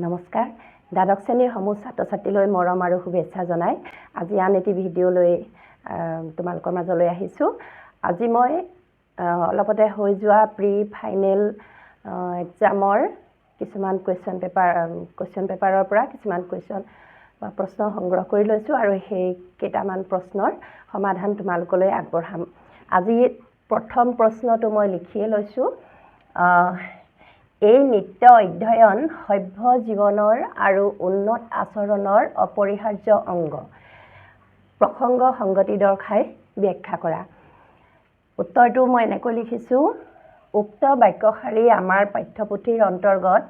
নমস্কাৰ দ্বাদশ শ্ৰেণীৰ সমূহ ছাত্ৰ ছাত্ৰীলৈ মৰম আৰু শুভেচ্ছা জনাই আজি আন এটি ভিডিঅ' লৈ তোমালোকৰ মাজলৈ আহিছোঁ। আজি মই অলপতে হৈ যোৱা প্ৰি ফাইনেল এক্সামৰ কিছুমান কুৱেশ্যন পেপাৰৰ পৰা কিছুমান প্ৰশ্ন সংগ্ৰহ কৰি লৈছোঁ আৰু সেই কেইটামান প্ৰশ্নৰ সমাধান তোমালোকলৈ আগবঢ়াম। আজি প্ৰথম প্ৰশ্নটো মই লিখিয়ে লৈছোঁ। এই নিত্য অধ্যয়ন সভ্য জীৱনৰ আৰু উন্নত আচৰণৰ অপৰিহাৰ্য অংগ। প্ৰসংগ সংগতি দৰ্শাই ব্যাখ্যা কৰা। উত্তৰটো মই এনেকৈ লিখিছোঁ। উক্ত বাক্যশাৰী আমাৰ পাঠ্যপুথিৰ অন্তৰ্গত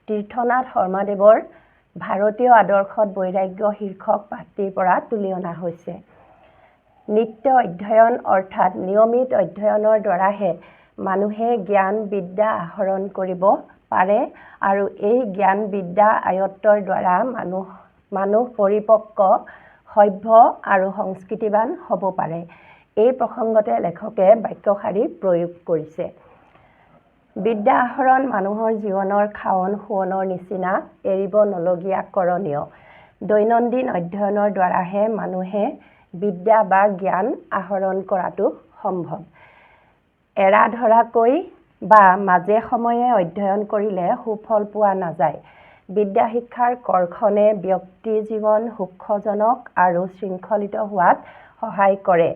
তীৰ্থনাথ শৰ্মাদেৱৰ ভাৰতীয় আদৰ্শত বৈৰাগ্য শীৰ্ষক পাঠটিৰ পৰা তুলি অনা হৈছে। নিত্য অধ্যয়ন অৰ্থাৎ নিয়মিত অধ্যয়নৰ দ্বাৰাহে মানুহে জ্ঞান বিদ্যা আহৰণ কৰিব পাৰে আৰু এই জ্ঞান বিদ্যা আয়ত্তৰ দ্বাৰা মানুহ পৰিপক্ক সভ্য আৰু সংস্কৃতিবান হ'ব পাৰে। এই প্ৰসংগতে লেখকে বাক্যশাৰী প্ৰয়োগ কৰিছে। বিদ্যা আহৰণ মানুহৰ জীৱনৰ খাৱন শোৱনৰ নিচিনা এৰিব নলগীয়া কৰণীয়। দৈনন্দিন অধ্যয়নৰ দ্বাৰাহে মানুহে বিদ্যা বা জ্ঞান আহৰণ কৰাটো সম্ভৱ। এৰা ধৰাকৈ বা মাজে সময়ে অধ্যয়ন কৰিলে সুফল পোৱা নাযায়। বিদ্যা শিক্ষাৰ কৰ্ষণে ব্যক্তি জীৱন সূক্ষ্মজনক আৰু শৃংখলিত হোৱাত সহায় কৰে।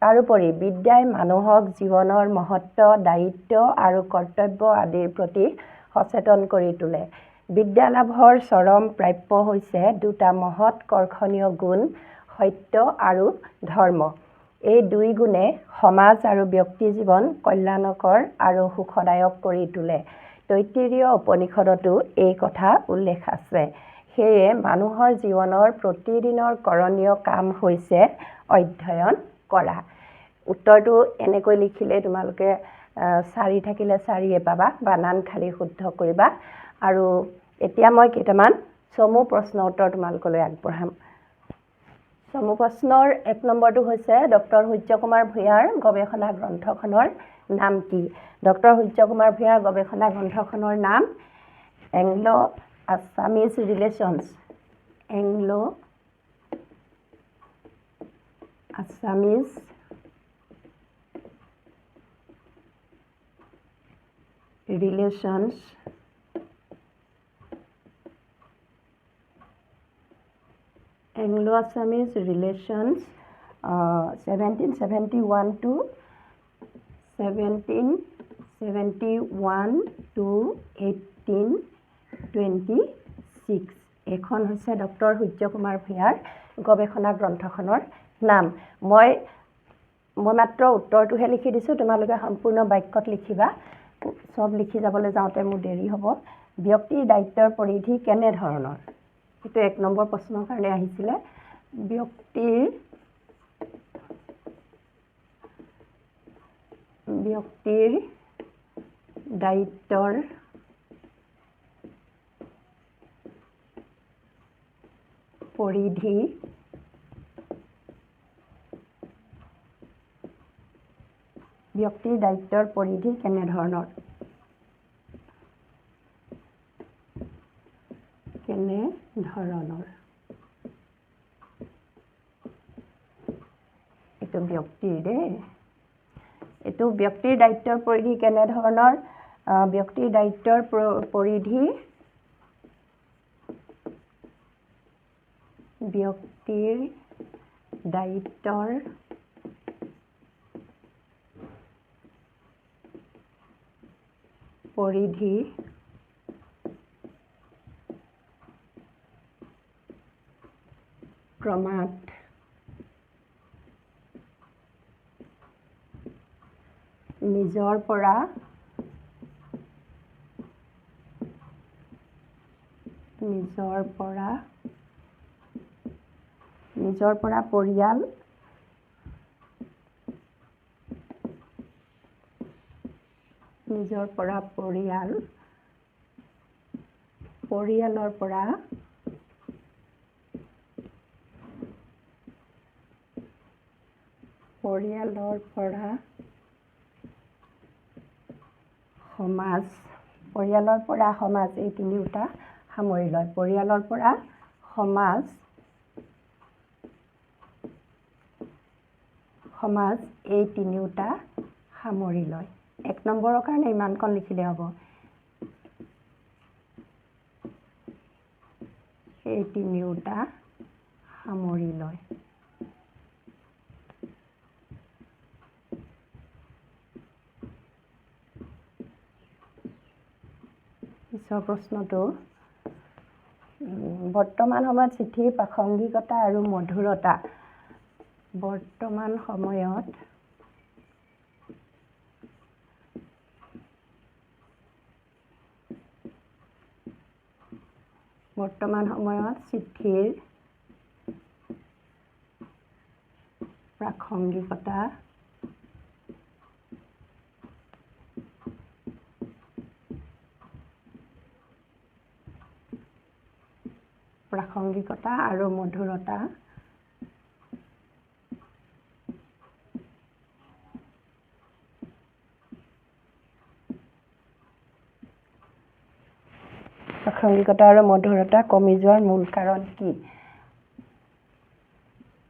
তাৰোপৰি বিদ্যাই মানুহক জীৱনৰ মহত্ব, দায়িত্ব আৰু কৰ্তব্য আদিৰ প্ৰতি সচেতন কৰি তোলে। বিদ্যা লাভৰ চৰম প্ৰাপ্য হৈছে দুটা মহৎ কৰ্ষণীয় গুণ, সত্য আৰু ধৰ্ম। এই দুই গুণে সমাজ আৰু ব্যক্তি জীৱন কল্যাণকৰ আৰু সুখদায়ক কৰি তোলে। তৈত্তিৰীয় উপনিষদতো এই কথা উল্লেখ আছে। সেয়ে মানুহৰ জীৱনৰ প্ৰতিদিনৰ কৰণীয় কাম হৈছে অধ্যয়ন কৰা। উত্তৰটো এনেকৈ লিখিলে তোমালোকে 4 থাকিলে 4 পাবা, বানান খালি শুদ্ধ কৰিবা। আৰু এতিয়া মই কেইটামান চমু প্ৰশ্ন উত্তৰ তোমালোকলৈ আগবঢ়াম। চমু প্ৰশ্নৰ 1 নম্বৰটো হৈছে ডক্টৰ সূৰ্য কুমাৰ ভূঞাৰ গৱেষণা গ্ৰন্থখনৰ নাম কি? ডক্টৰ সূৰ্য কুমাৰ ভূঞাৰ গৱেষণা গ্ৰন্থখনৰ নাম Anglo-Assamese relations. Anglo-Assamese relations Anglo-Assamese Relations 1771 to 1826। এইখন হৈছে ডক্টৰ সূৰ্য কুমাৰ ভূঞাৰ গৱেষণা গ্ৰন্থখনৰ নাম। মই মাত্ৰ উত্তৰটোহে লিখি দিছোঁ, তোমালোকে সম্পূৰ্ণ বাক্যত লিখিবা। চব লিখি যাবলৈ যাওঁতে মোৰ দেৰি হ'ব। ব্যক্তিৰ দায়িত্বৰ পৰিধি কেনেধৰণৰ? এইটো 1 নম্বৰ প্ৰশ্নৰ কাৰণে আহিছিলে। ব্যক্তিৰ দায়িত্বৰ পৰিধি কেনেধৰণৰ? এইটো ব্যক্তিৰ দায়িত্বৰ পৰিধি কেনেধৰণৰ? ব্যক্তিৰ দায়িত্বৰ পৰিধি ক্ৰমাৎ নিজৰ পৰা পৰিয়াল পৰিয়ালৰ পৰা সমাজ, পৰিয়ালৰ পৰা সমাজ এই তিনিওটা সামৰি লয়। পৰিয়ালৰ পৰা সমাজ, সমাজ এই তিনিওটা সামৰি লয়। 1 নম্বৰৰ কাৰণে ইমানকণ লিখিলে হ'ব। এই তিনিওটা সামৰি লয়। পিছৰ প্ৰশ্নটো, বৰ্তমান সময়ত চিঠিৰ প্ৰাসংগিকতা আৰু মধুৰতা। বৰ্তমান সময়ত চিঠিৰ প্ৰাসংগিকতা আৰু মধুৰতা কমি যোৱাৰ মূল কাৰণ কি?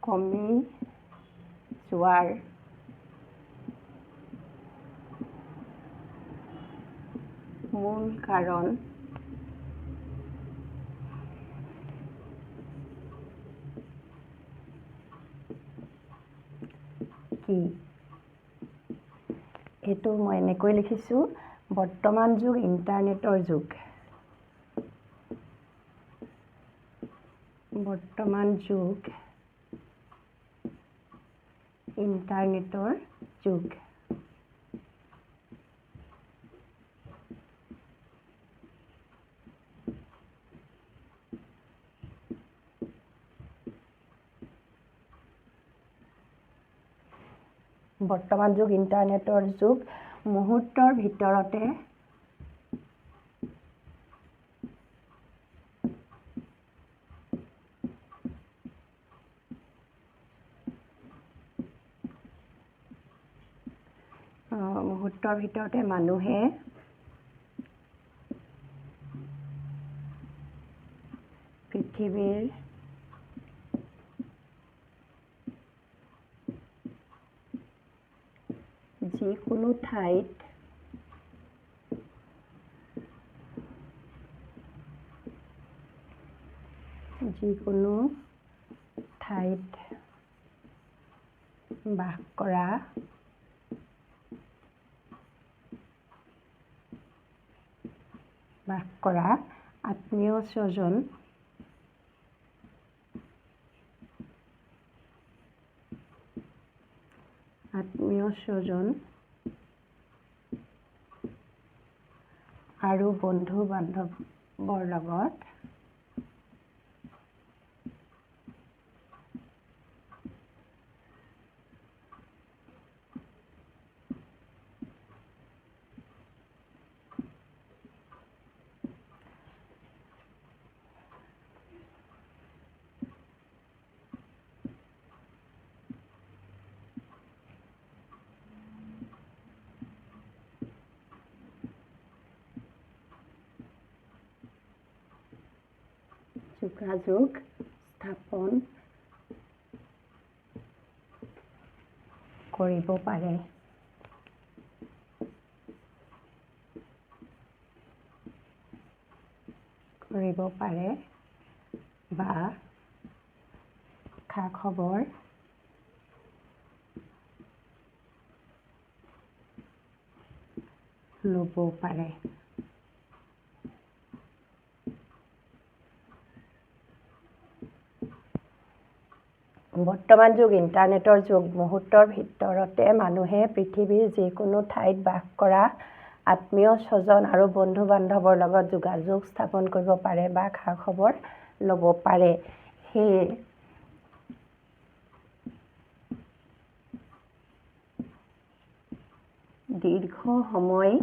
কমি যোৱাৰ মূল কাৰণ কি? এইটো মই এনেকৈ লিখিছোঁ, বৰ্তমান যুগ ইণ্টাৰনেটৰ যুগ। বৰ্তমান যুগ ইণ্টাৰনেটৰ যুগ। বৰ্তমান যুগ ইণ্টাৰনেটৰ যুগ। মুহূৰ্তৰ ভিতৰতে মানুহে পৃথিৱীৰ যিকোনো ঠাইত বাস কৰা আত্মীয় স্বজন আৰু বন্ধু বান্ধৱৰ লগত যোগাযোগ স্থাপন কৰিব পাৰে। বা খা খবৰ ল'ব পাৰে। বৰ্তমান যুগ ইণ্টাৰনেটৰ যুগ। মুহূৰ্তৰ ভিতৰতে মানুহে পৃথিৱীৰ যিকোনো ঠাইত বাস কৰা আত্মীয় স্বজন আৰু বন্ধু বান্ধৱৰ লগত যোগাযোগ স্থাপন কৰিব পাৰে বা খা খবৰ ল'ব পাৰে। সেয়ে দীৰ্ঘ সময়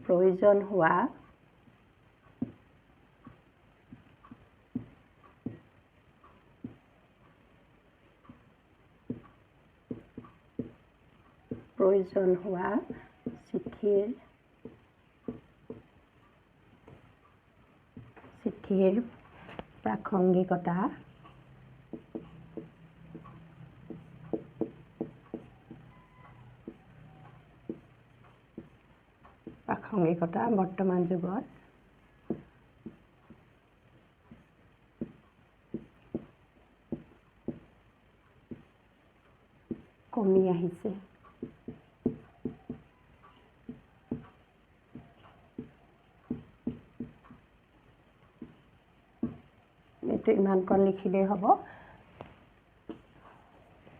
প্ৰয়োজন হোৱা প্ৰয়োজন হোৱা চিঠিৰ প্ৰাসংগিকতা বৰ্তমান যুগত কমি আহিছে। এইটো ইমানকণ লিখিলেই হ'ব।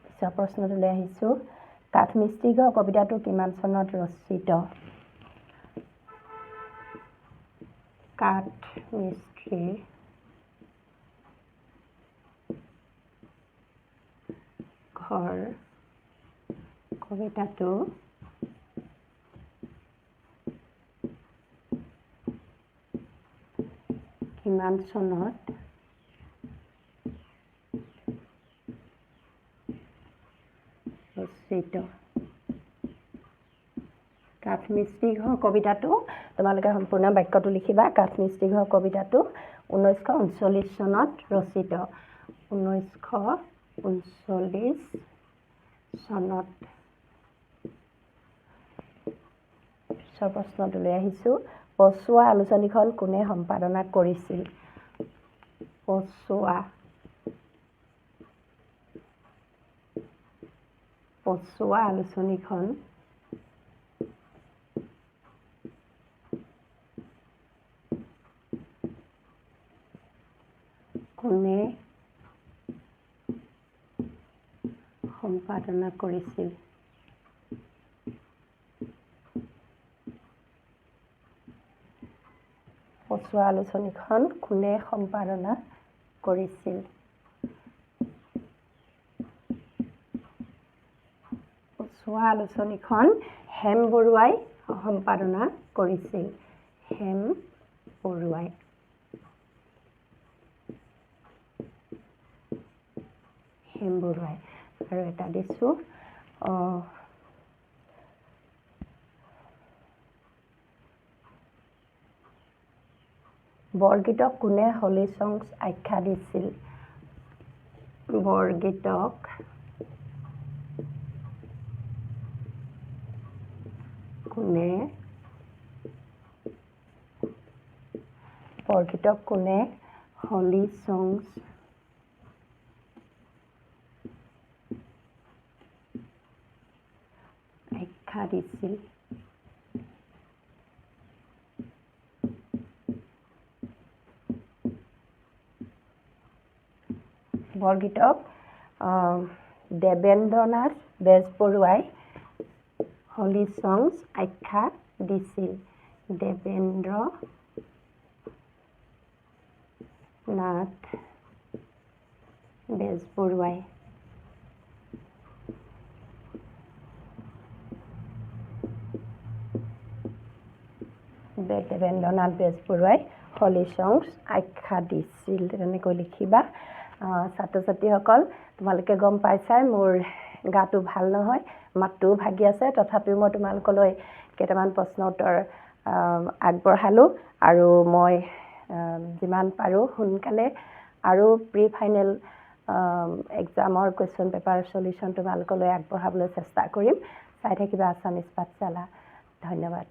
পিছৰ প্ৰশ্নটোলৈ আহিছোঁ। কাঠমিস্ত্ৰী ঘৰ কবিতাটো কিমান চনত ৰচিত? কাঠমিস্ত্ৰী ঘৰ কবিতাটো কিমান চনত ৰচিত? কাঠমিস্ত্ৰী ঘৰ কবিতাটো তোমালোকে সম্পূৰ্ণ বাক্যটো লিখিবা। কাঠমিস্ত্ৰী ঘৰ কবিতাটো 1939 চনত ৰচিত। 1939 চনত। পিছৰ প্ৰশ্নটোলৈ আহিছোঁ। পছোৱা আলোচনীখন কোনে সম্পাদনা কৰিছিল? পছোৱা আলোচনীখন কোনে সম্পাদনা কৰিছিল? পছোৱা আলোচনীখন কোনে সম্পাদনা কৰিছিল? পছোৱা আলোচনীখন হেম বৰুৱাই সম্পাদনা কৰিছিল। হেম বৰুৱাই। আৰু এটা দিছোঁ। বৰগীতক কোনে হলি সংছ আখ্যা দিছিল? বৰগীতক কোনে হলি সংছ আখ্যা দিছিল? বৰগীতক দেবেন্দ্ৰনাথ বেজবৰুৱাই হলি সংছ আখ্যা দিছিল। দেবেন্দ্ৰনাথ বেজবৰুৱাই। দেবেন্দ্ৰনাথ বেজবৰুৱাই হলি সংছ আখ্যা দিছিল। তেনেকৈ লিখিবা। ছাত্ৰ ছাত্ৰীসকল, তোমালোকে গম পাইছাই মোৰ গাটো ভাল নহয়, মাতটোও ভাগি আছে। তথাপিও মই তোমালোকলৈ কেইটামান প্ৰশ্ন উত্তৰ আগবঢ়ালোঁ আৰু মই যিমান পাৰোঁ সোনকালে আৰু প্ৰি ফাইনেল এক্সামৰ কুৱেশ্যন পেপাৰ চলিউশ্যন তোমালোকলৈ আগবঢ়াবলৈ চেষ্টা কৰিম। চাই থাকিবা আছামিজ পাঠশালা। ধন্যবাদ।